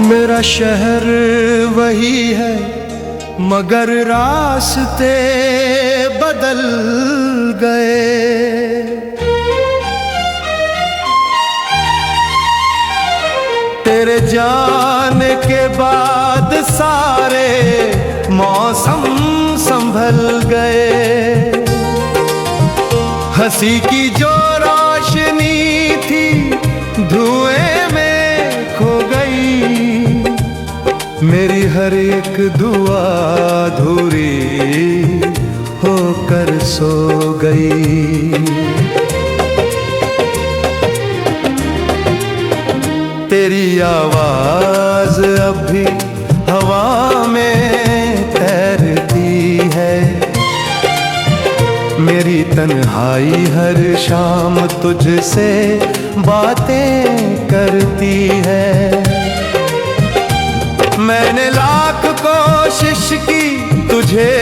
मेरा शहर वही है मगर रास्ते बदल गए। तेरे जाने के बाद सारे मौसम संभल गए। हंसी की जो रोशनी थी धुएं में खो गई। मेरी हर एक दुआ अधूरी होकर सो गई। तेरी आवाज अब भी हवा में तैरती है। मेरी तन्हाई हर शाम तुझसे बातें करती है। मैंने लाख कोशिश की तुझे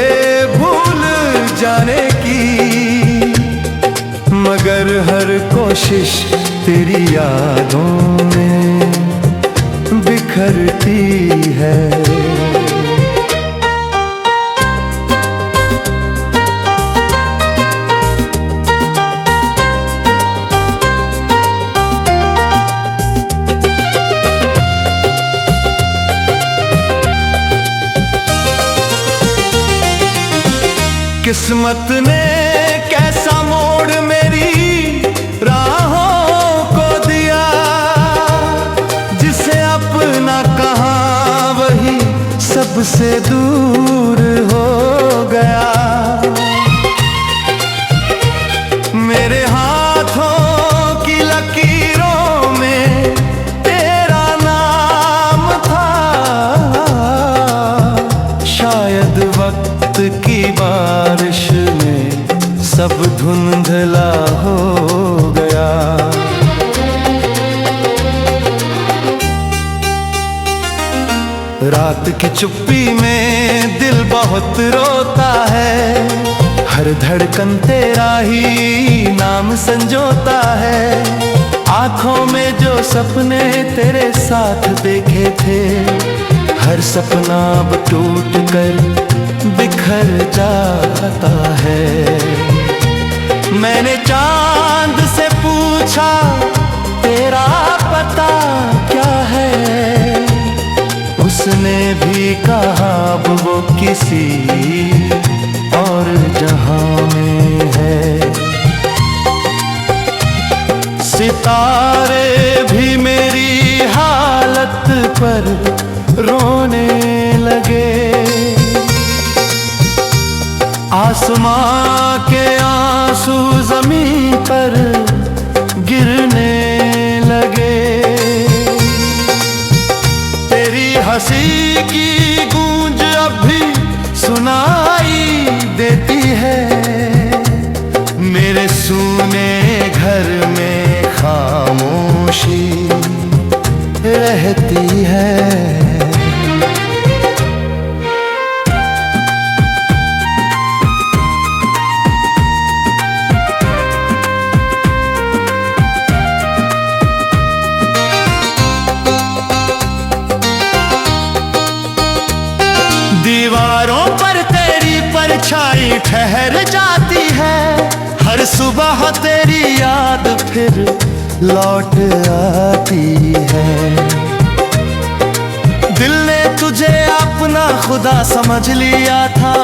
भूल जाने की, मगर हर कोशिश तेरी यादों में बिखरती है। किस्मत ने कैसा मोड़ मेरी राहों को दिया, जिसे अपना कहा वही सबसे दूर हो गया। मेरे हाथों की लकीरों में तेरा नाम था। शायद वक्त की बारिश में सब धुंधला हो गया। रात की चुप्पी में दिल बहुत रोता है। हर धड़कन तेरा ही नाम संजोता है। आंखों में जो सपने तेरे साथ देखे थे, हर सपना अब टूट कर बिखर जाता है। मैंने चांद से पूछा तेरा पता क्या है, उसने भी कहा वो किसी और जहां में है। सितारे भी मेरी हालत पर रोने लगे। आसमां के आंसू जमीन पर गिरने लगे। तेरी हंसी की गूंज अब भी सुनाई देती है। मेरे सूने घर में खामोशी रहती है। दीवारों पर तेरी परछाई ठहर जाती है। हर सुबह तेरी याद फिर लौट आती है। दिल ने तुझे अपना खुदा समझ लिया था।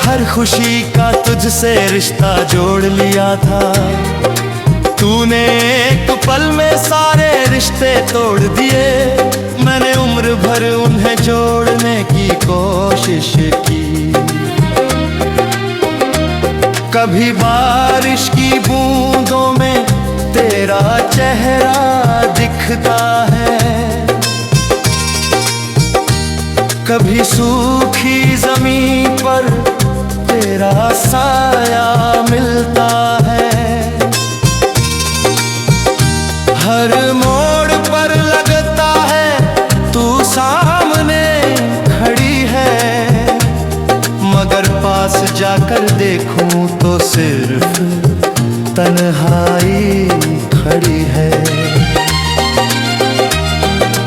हर खुशी का तुझसे रिश्ता जोड़ लिया था। तूने एक पल में सारे रिश्ते तोड़ दिए। मैंने उम्र भर उन्हें जोड़ने की कोशिश की। कभी बारिश की बूंदों में तेरा चेहरा दिखता है। कभी सूखी जमीन पर तेरा साया मिलता है। हर मोड़ पर लगता है तू सामने खड़ी है, मगर पास जाकर देखूं तो सिर्फ तन्हाई खड़ी है।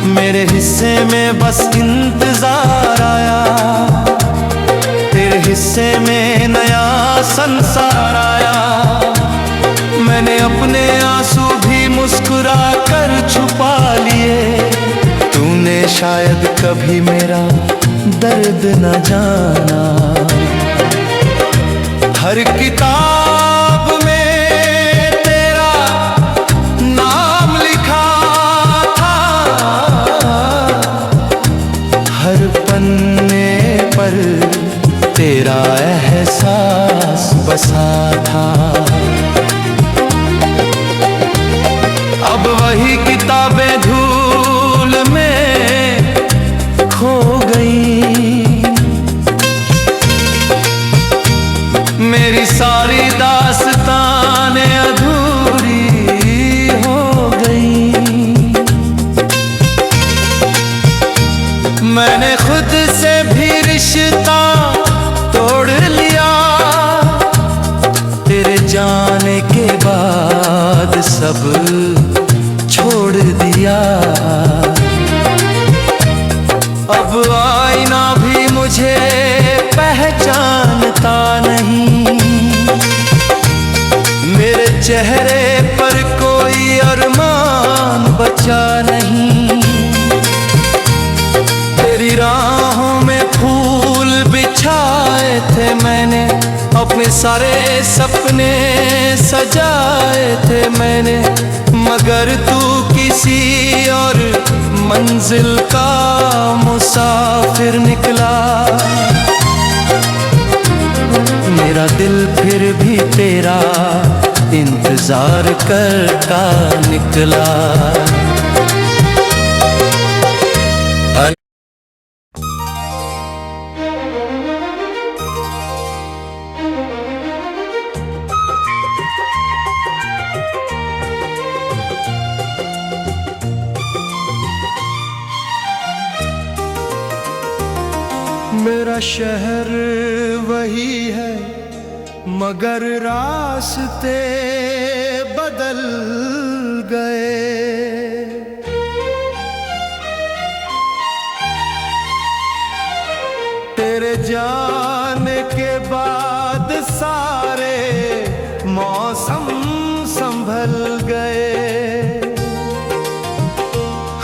मेरे हिस्से में बस इंतजार आया, तेरे हिस्से में नया संसार आया। मैंने अपने आंसू भी मुस्कुरा कर छुपा लिए, तूने शायद कभी मेरा दर्द न जाना। हर किताब में तेरा नाम लिखा था, हर पन्ने पर तेरा एहसास बसा था। अब वही किताबें धूल में खो गई, मेरी सारी दास्तानें अधूरी हो गई। मैंने खुद से भी रिश्ता तोड़ लिया, तेरे जाने के बाद सब छोड़ दिया। अब आईना भी मुझे पहचानता नहीं, मेरे चेहरे पर कोई अरमान बचा नहीं। तेरी राहों में फूल बिछाए थे मैंने, अपने सारे सपने सजाए थे मैंने, मगर तू किसी और मंजिल का मुसाफिर निकला। मेरा दिल फिर भी तेरा इंतजार करता निकला। मेरा शहर वही है मगर रास्ते बदल गए। तेरे जाने के बाद सारे मौसम संभल गए।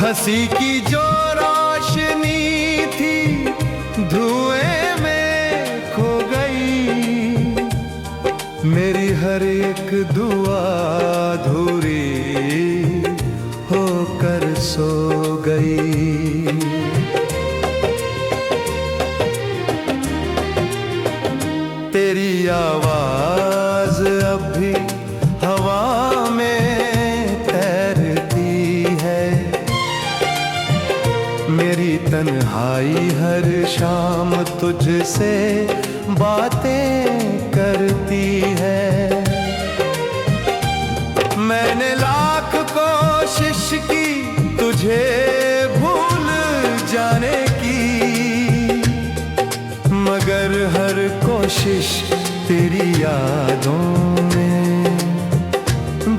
हंसी की जो रोशनी थी धुएं में खो गई, मेरी हर एक दुआ अधूरी होकर सो गई। तेरी आवाज अब भी हवा में तैरती है, मेरी तन्हाई हर शाम तुझसे बातें करती है। मैंने लाख कोशिश की तुझे भूल जाने की, मगर हर कोशिश तेरी यादों में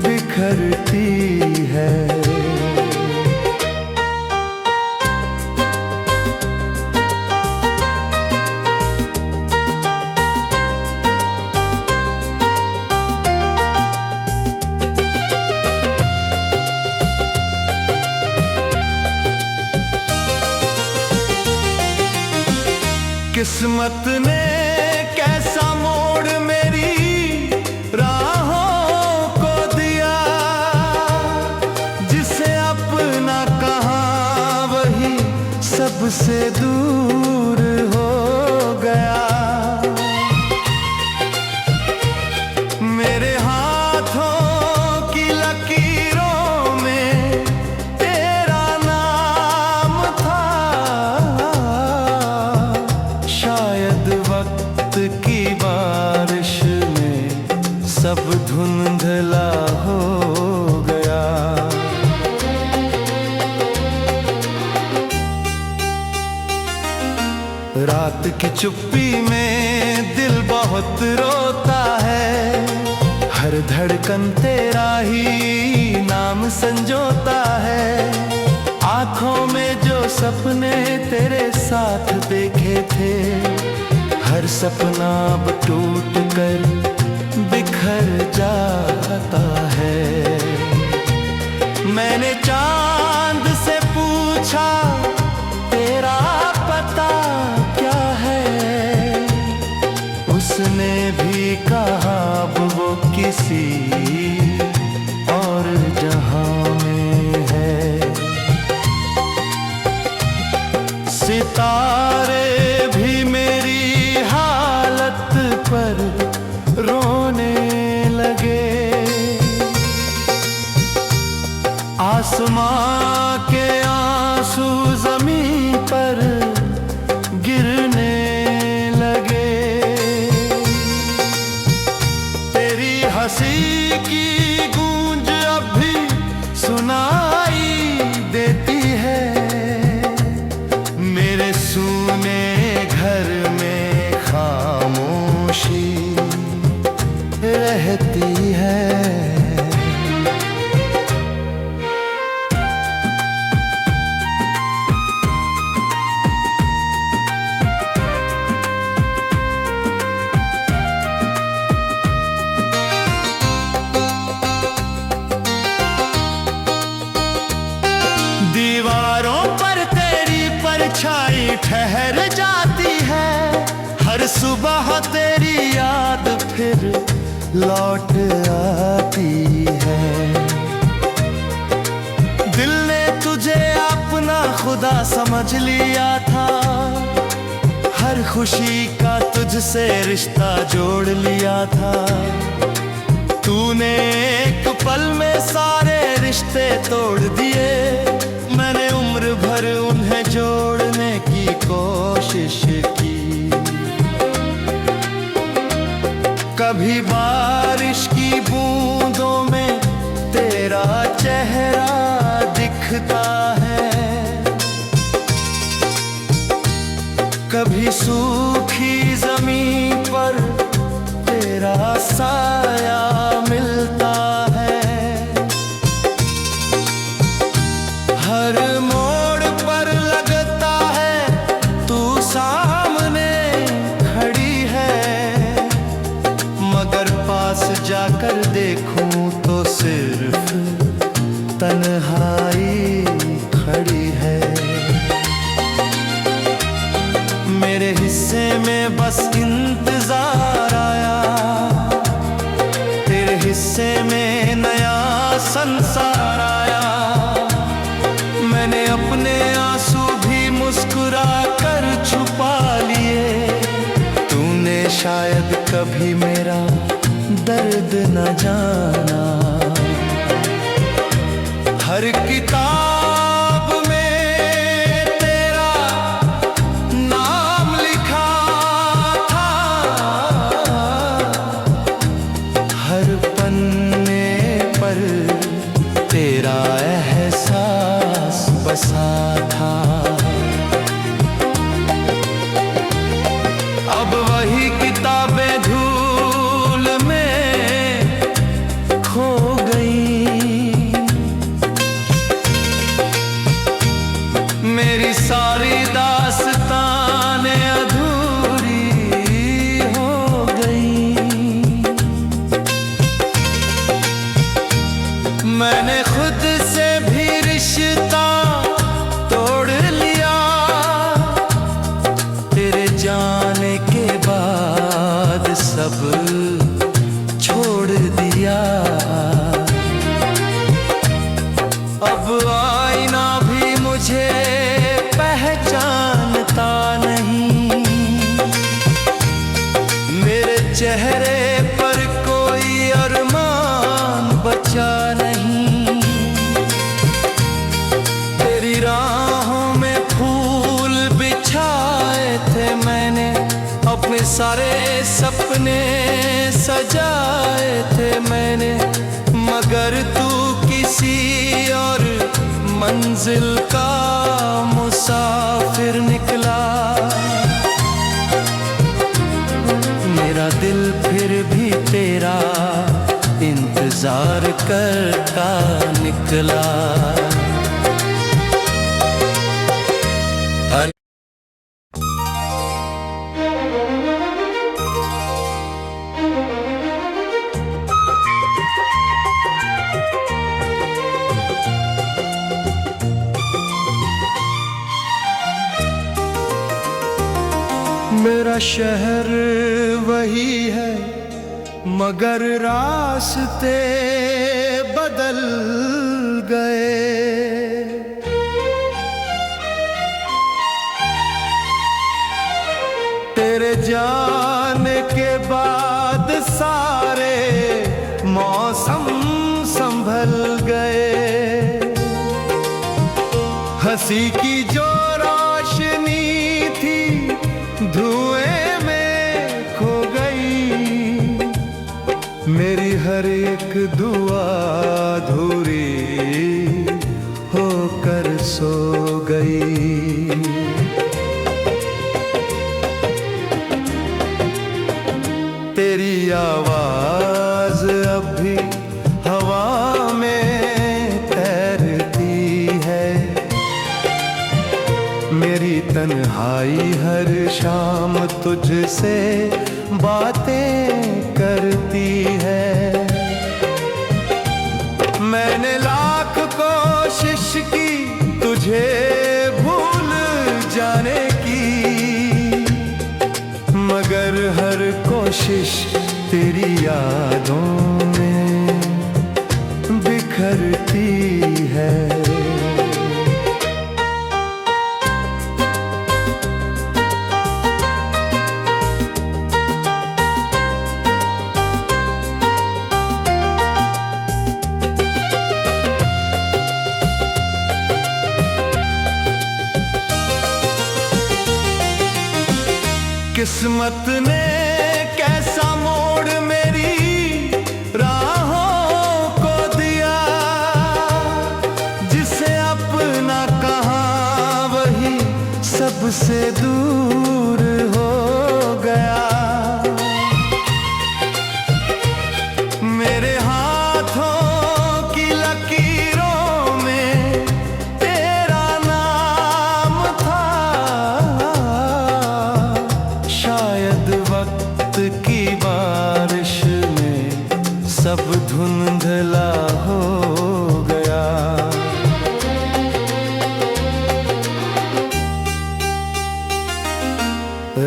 बिखरती है। किस्मत ने कैसा मोड़ मेरी राहों को दिया, जिसे अपना कहा वही सबसे दूर हो गया। मेरे हाथों की लकीरों में तेरा नाम था, शायद वक्त की बारिश में सब धुंधला हो गया। रात की चुप्पी में दिल बहुत रोता है, हर धड़कन तेरा ही नाम संजोता है। आँखों में सपने तेरे साथ देखे थे, हर सपना अब टूट कर बिखर जाता है। मैंने चांद से पूछा तेरा पता क्या है, उसने भी कहा अब वो किसी और जहां में है। सितारे भी मेरी हालत पर रोने लगे, आसमां के आंसू जमीन पर गिरने लगे। तेरी हंसी की गूंज अब भी सुनाई देती है, मेरे सूने घर में खामोशी रहती है। दीवारों पर तेरी परछाई ठहर जाती है, हर सुबह तेरी याद फिर लौट आती है। दिल ने तुझे अपना खुदा समझ लिया था, हर खुशी का तुझसे रिश्ता जोड़ लिया था। तूने एक पल में सारे रिश्ते तोड़ दिए, मैंने उम्र भर उन्हें जोड़ने की कोशिश की। कभी बारिश की बूंदों में तेरा चेहरा दिखता है, कभी सूखी जमीन पर तेरा साया मिलता है। हर मोड़ पर लगता है तू सामने खड़ी है, मगर पास जाकर देखूं तो सिर्फ तन्हाई खड़ी है। मेरे हिस्से में बस इंतजार आया, तेरे हिस्से में नया संसार आया। मैंने अपने आंसू भी मुस्कुरा कर छुपा लिए, तूने शायद कभी मेरा दर्द न जाना। हर किताब में तेरा नाम लिखा था, हर पन्ने पर तेरा एहसास बसा था। अब वही किताबें धूल में खो गई, मेरी सारी दास्तानें अधूरी हो गई। मैंने खुद से भी रिश्ता तोड़ लिया, तेरे जाने के बाद सब छोड़ दिया। अब आईना भी मुझे पहचानता नहीं, मेरे चेहरे पर कोई अरमान बचा नहीं। तेरी राहों में फूल बिछाए थे मैंने, अपने सारे सपने सजाए थे मैंने, मगर तू किसी और मंजिल का मुसाफिर निकला। मेरा दिल फिर भी तेरा इंतजार करता निकला। मेरा शहर वही है मगर रास्ते बदल गए। तेरे जाने के बाद सारे मौसम संभल गए। हंसी की जो रोशनी थी धुएं में खो गई। मेरी हर एक दुआ अधूरी होकर सो गई। तेरी आवाज अब भी हवा में तैरती है। मेरी तन्हाई हर शाम तुझसे बातें करती है। मैंने लाख कोशिश की तुझे भूल जाने की, मगर हर कोशिश तेरी यादों में बिखरती है। किस्मत ने कैसा मोड़ मेरी राहों को दिया, जिसे अपना कहा वही सबसे दूर हो गया। मेरे हाथों की लकीरों में तेरा नाम था। शायद वक्त की बारिश में सब धुंधला हो गया।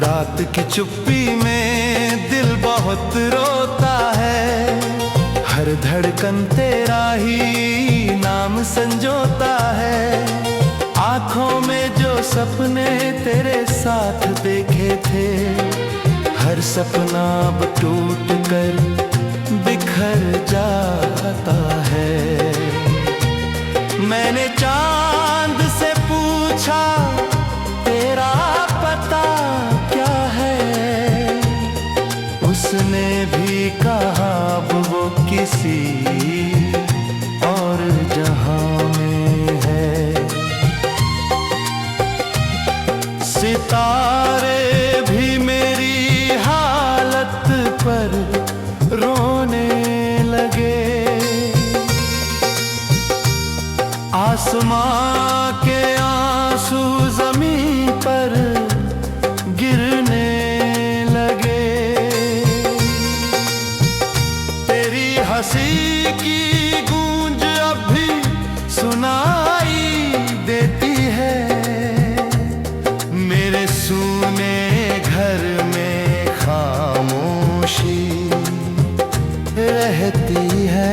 रात की चुप्पी में दिल बहुत रोता है। हर धड़कन तेरा ही नाम संजोता है। आँखों में जो सपने तेरे साथ देखे थे, हर सपना अब टूट कर बिखर जाता है। मैंने चांद से पूछा तेरा पता क्या है, उसने भी कहा वो किसी और जहां में है। सितारे भी मेरी हालत पर रोने लगे। आसमां के आंसू जमीन पर गिरने लगे। तेरी हंसी की गूंज अब भी सुनाई देती है। मेरे सूने घर में खामोशी रहती है।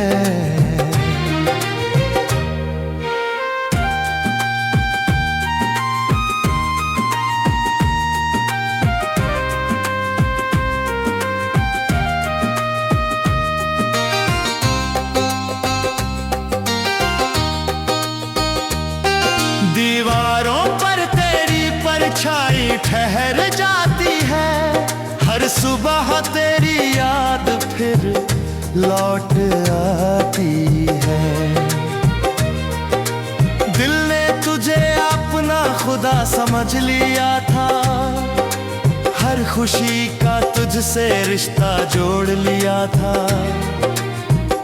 दीवारों पर तेरी परछाई ठहर जाती है। हर सुबह तेरी याद फिर लौट आती है। दिल ने तुझे अपना खुदा समझ लिया था। हर खुशी का तुझसे रिश्ता जोड़ लिया था।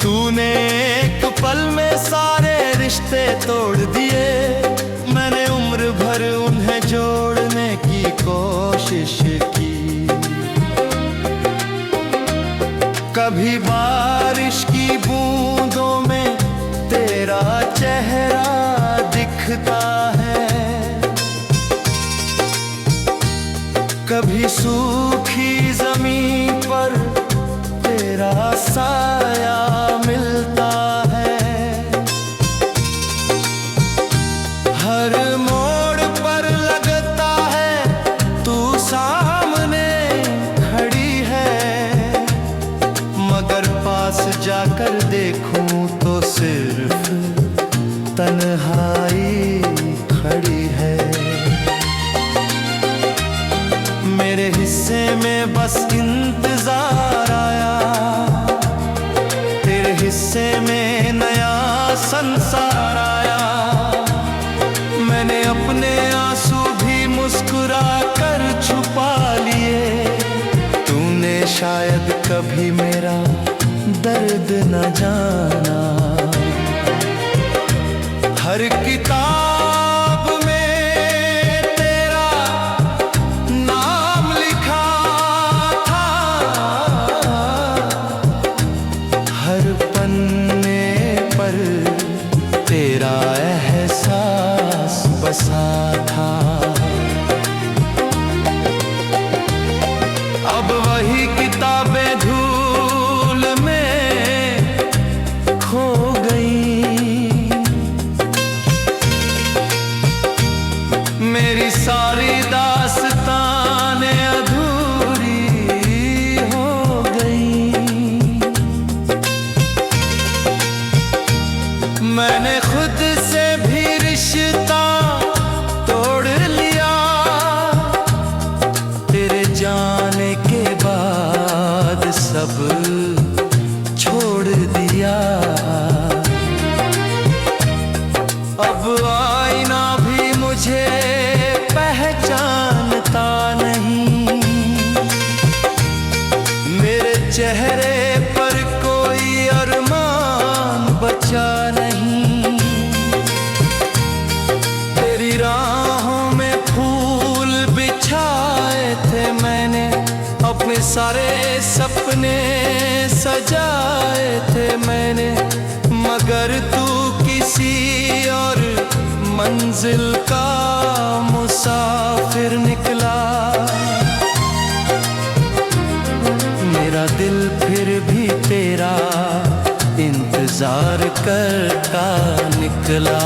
तूने एक पल में सारे रिश्ते तोड़ दिए। मैंने उम्र भर उन्हें जोड़ने की कोशिश की। कभी बारिश की बूंदों में तेरा चेहरा दिखता है। कभी सूखी जमीन पर तेरा साया मिलता है, हर मोड़ पर लगता है तू सामने खड़ी है, मगर पास जाकर देखूं तो सिर्फ तन्हाई खड़ी है। मेरे हिस्से में बस इंतजार आया, तेरे हिस्से में नया संसार आया। मैंने अपने आंसू भी मुस्कुरा कर छुपा लिए, तूने शायद कभी मेरा दर्द न जाना। हर किताब में तेरा नाम लिखा था, हर पन्ने पर तेरा एहसास बसा था। अब वही किताबें धूल में खो गई, मेरी सारी दास्तानें अधूरी हो गई। मैंने खुद से भी रिश्ता तोड़ लिया, तेरे जाने के बाद सब छोड़ दिया। अब आईना भी मुझे पहचानता नहीं, मेरे चेहरे पर कोई अरमान बचा नहीं। तेरी राहों में फूल बिछाए थे मैंने, अपने सारे सपने सजाए थे मैंने, मगर तू किसी और मंजिल का मुसाफिर निकला। मेरा दिल फिर भी तेरा इंतजार करता निकला।